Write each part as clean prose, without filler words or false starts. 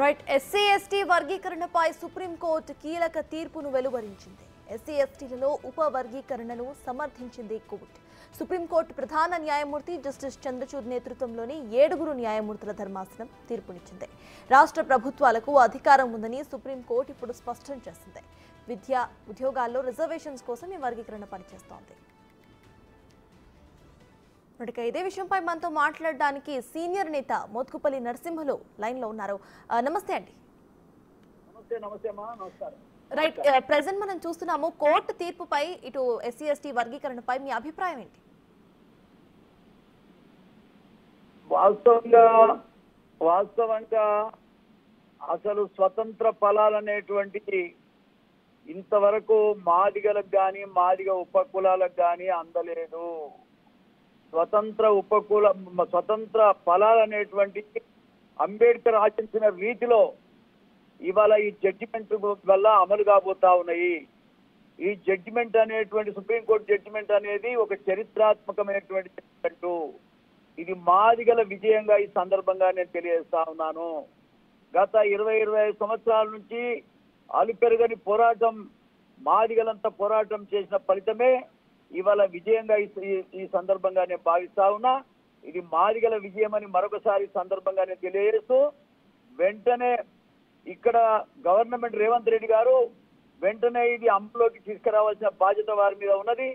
Right SC ST వర్గీకరణపై supreme court కీలక తీర్పును వెలువరించింది. ఎస్సీ ఎస్టీలలో ఉప వర్గీకరణను సమర్థించింది కోర్టు. సుప్రీంకోర్టు ప్రధాన న్యాయమూర్తి జస్టిస్ చంద్రచూడ్ నేతృత్వంలోని 7 న్యాయమూర్తుల ధర్మాసనం తీర్పునిచ్చింది. రాష్ట్ర ప్రభుత్వాలకు అధికారం ఉందని సుప్రీంకోర్టు ఇప్పుడు స్పష్టం చేసింది. విద్యా ఉద్యోగాల్లో రిజర్వేషన్స్ కోసం ఈ వర్గీకరణ పనిచేస్తోంది. ఇదే విషయంపై మనతో మాట్లాడడానికి సీనియర్ నేత మోత్కుపల్లి నరసింహులు లైన్ లో ఉన్నారు. నమస్తే అండి. రైట్, ప్రెజెంట్ మనం చూస్తున్నాము కోర్టు తీర్పుపై ఇటు ఎస్సీ ఎస్టీ వర్గీకరణపై మీ అభిప్రాయం ఏంటి? వాస్తవంగా అసలు స్వతంత్ర ఫలాలనేటువంటిది ఇంతవరకు మాదిగలకు కానీ మాదిగ ఉపకులాలకు కానీ అందలేదు. స్వతంత్ర ఫలాలు అనేటువంటి అంబేద్కర్ ఆచరించిన రీతిలో ఇవాళ ఈ జడ్జిమెంట్ వల్ల అమలు కాబోతా ఉన్నాయి. ఈ జడ్జిమెంట్ అనేటువంటి సుప్రీంకోర్టు జడ్జిమెంట్ అనేది ఒక చరిత్రాత్మకమైనటువంటి జడ్జిమెంట్. ఇది మాదిగల విజయంగా ఈ సందర్భంగా నేను తెలియజేస్తా ఉన్నాను. గత 20-25 సంవత్సరాల నుంచి అలుపెరగని పోరాటం, మాదిగలంతా పోరాటం చేసిన ఫలితమే ఇవాళ విజయంగా ఈ సందర్భంగా నేను భావిస్తా ఉన్నా. ఇది మాదిగల విజయం అని మరొకసారి సందర్భంగా నేను తెలియజేస్తూ, వెంటనే ఇక్కడ గవర్నమెంట్ రేవంత్ రెడ్డి గారు వెంటనే ఇది అమల్లోకి తీసుకురావాల్సిన బాధ్యత వారి మీద ఉన్నది.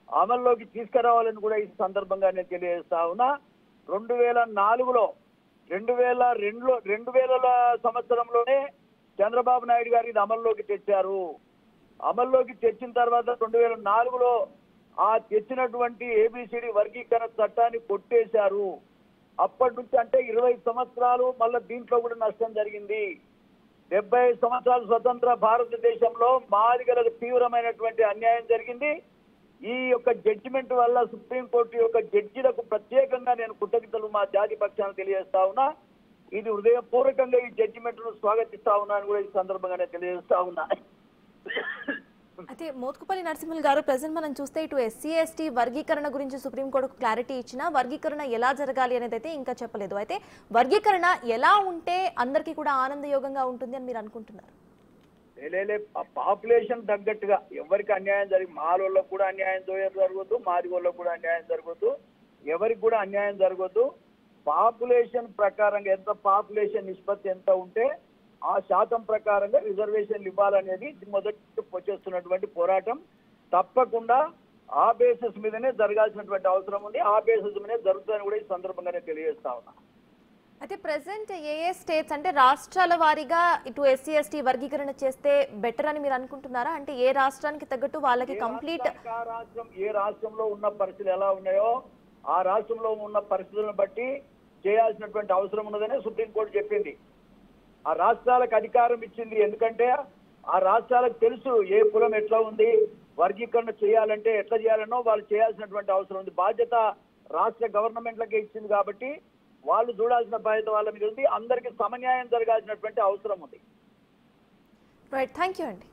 అమల్లోకి తీసుకురావాలని కూడా ఈ సందర్భంగా నేను తెలియజేస్తా ఉన్నా. 2004లో 2000 సంవత్సరంలోనే చంద్రబాబు నాయుడు గారు ఇది అమల్లోకి తెచ్చారు. అమల్లోకి తెచ్చిన తర్వాత 2004లో ఆ తెచ్చినటువంటి ఏబిసిడి వర్గీకరణ చట్టాన్ని కొట్టేశారు. అప్పటి నుంచి అంటే 20 సంవత్సరాలు మళ్ళీ దీంట్లో కూడా నష్టం జరిగింది. 75 సంవత్సరాలు స్వతంత్ర భారతదేశంలో మాదిగలకు తీవ్రమైనటువంటి అన్యాయం జరిగింది. ఈ యొక్క జడ్జిమెంట్ వల్ల సుప్రీంకోర్టు యొక్క జడ్జిలకు ప్రత్యేకంగా నేను కృతజ్ఞతలు మా జాతి పక్షాన్ని తెలియజేస్తా ఉన్నా. ఇది హృదయపూర్వకంగా ఈ జడ్జిమెంట్ ను స్వాగతిస్తా ఉన్నా అని కూడా ఈ సందర్భంగా నేను తెలియజేస్తా ఉన్నా. అయితే మోత్కుపల్లి నరసింహులు గారు, ప్రెజెంట్ మనం చూస్తే ఇటు ఎస్సీ ఎస్టీ వర్గీకరణ గురించి సుప్రీంకోర్టు క్లారిటీ ఇచ్చినా వర్గీకరణ ఎలా జరగాలి అనేది అయితే ఇంకా చెప్పలేదు. అయితే వర్గీకరణ ఎలా ఉంటే అందరికీ కూడా ఆనందయోగంగా ఉంటుంది అని మీరు అనుకుంటున్నారు? పాపులేషన్ తగ్గట్టుగా ఎవరికి అన్యాయం జరిగి, మాలోళ్ళకు కూడా అన్యాయం జరగద్దు, మాదిగోళ్ళకు కూడా అన్యాయం జరగద్దు, ఎవరికి కూడా అన్యాయం జరగద్దు. పాపులేషన్ ప్రకారంగా ఎంత పాపులేషన్ నిష్పత్తి ఎంత ఉంటే ఆ శాతం ప్రకారంగా రిజర్వేషన్లు ఇవ్వాలనేది మొదటి వచ్చేస్తున్నటువంటి పోరాటం. తప్పకుండా ఆ బేసిస్ మీదనే జరగాల్సినటువంటి అవసరం ఉంది. ఆ బేసిస్ మీదే జరుగుతుందని కూడా ఈ సందర్భంగానే తెలియజేస్తా ఉన్నా. అయితే ప్రెసెంట్ ఏ స్టేట్స్ అంటే రాష్ట్రాల వారీగా ఇటు ఎస్సీ ఎస్టీ వర్గీకరణ చేస్తే బెటర్ అని మీరు అనుకుంటున్నారా? అంటే ఏ రాష్ట్రానికి తగ్గట్టు వాళ్ళకి కంప్లీట్ ఏ రాష్ట్రంలో ఉన్న పరిస్థితులు ఎలా ఉన్నాయో ఆ రాష్ట్రంలో ఉన్న పరిస్థితులను బట్టి చేయాల్సినటువంటి అవసరం ఉన్నదని సుప్రీంకోర్టు చెప్పింది. ఆ రాష్ట్రాలకు అధికారం ఇచ్చింది. ఎందుకంటే ఆ రాష్ట్రాలకు తెలుసు ఏ కులం ఎట్లా ఉంది, వర్గీకరణ చేయాలంటే ఎట్లా చేయాలనో వాళ్ళు చేయాల్సినటువంటి అవసరం ఉంది. బాధ్యత రాష్ట్ర గవర్నమెంట్లకే ఇచ్చింది కాబట్టి వాళ్ళు చూడాల్సిన బాధ్యత వాళ్ళ మీద ఉంది. అందరికీ సమన్యాయం జరగాల్సినటువంటి అవసరం ఉంది. రైట్, థ్యాంక్ యూ అండి.